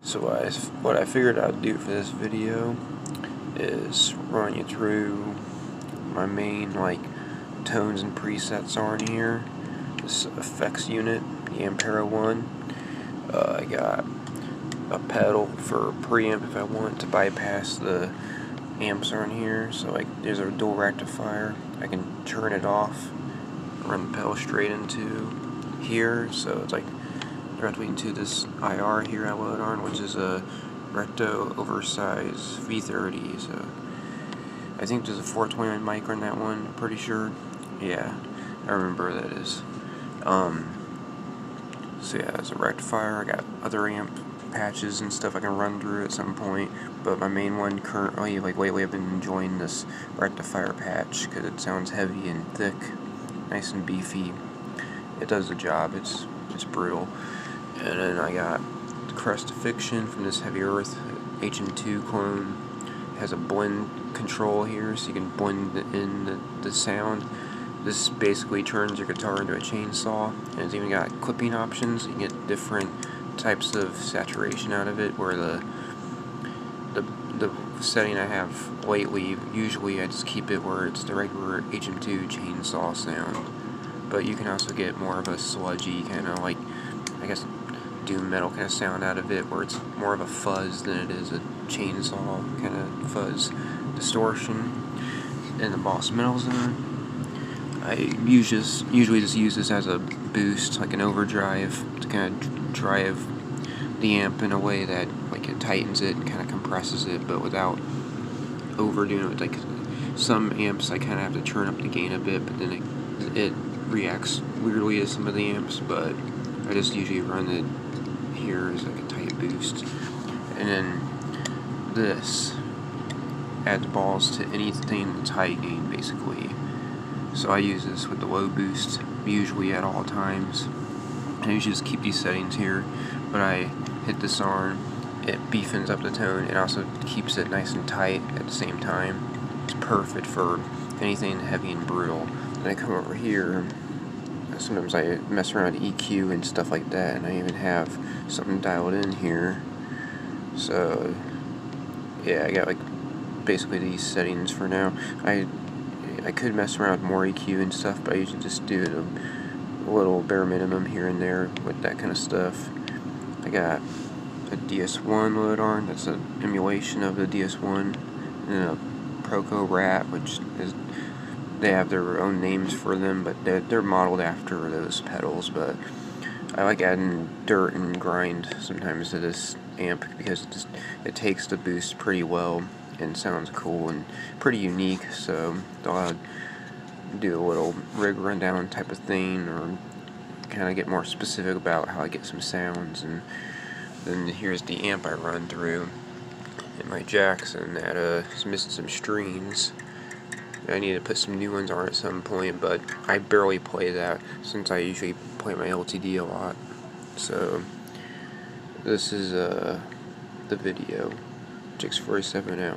So what I figured I'd do for this video is run you through my main tones and presets are in here. This effects unit, the Ampera one. I got a pedal for preamp if I want to bypass the amps are in here. So there's a dual rectifier. I can turn it off, run the pedal straight into here. So it's directly into this IR here I load on, which is a Recto oversized V30. So I think there's a 429 mic on that one, I'm pretty sure. Yeah, I remember that is. So yeah, it's a rectifier. I got other amp patches and stuff I can run through at some point, but my main one currently, lately I've been enjoying this rectifier patch because it sounds heavy and thick, nice and beefy. It does the job. It's brutal. And then I got the Crucifixion from this Heavy Earth HM2 clone. It has a blend control here, so you can blend in the sound. This basically turns your guitar into a chainsaw, and it's even got clipping options. You can get different types of saturation out of it, where the setting I have lately, usually I just keep it where it's the regular HM2 chainsaw sound. But you can also get more of a sludgy kind of I guess doom metal kind of sound out of it, where it's more of a fuzz than it is a chainsaw kind of fuzz distortion. In the Boss Metal Zone, I usually just use this as a boost, like an overdrive, to kind of drive the amp in a way that it tightens it and kind of compresses it, but without overdoing it. Some amps I kind of have to turn up the gain a bit, but then it reacts weirdly to some of the amps, but I just usually run it here as a tight boost. And then this adds balls to anything that's high gain, basically. So I use this with the low boost, usually at all times. And I usually just keep these settings here, but I hit this on, it beefens up the tone, it also keeps it nice and tight at the same time. It's perfect for anything heavy and brutal. Then I come over here, sometimes I mess around with EQ and stuff like that, and I even have something dialed in here. So yeah, I got basically these settings for now. I could mess around with more EQ and stuff, but I usually just do it a little bare minimum here and there with that kind of stuff. I got a DS1 load on, that's an emulation of the DS1, and a Proco Rat, which is, they have their own names for them, but they're modeled after those pedals. But I like adding dirt and grind sometimes to this amp because it takes the boost pretty well and sounds cool and pretty unique. So I'll do a little rig rundown type of thing, or kind of get more specific about how I get some sounds. And then here's the amp I run through in my Jackson that is missing some strings. I need to put some new ones on at some point, but I barely play that since I usually play my LTD a lot. So this is the video. Jix47 out.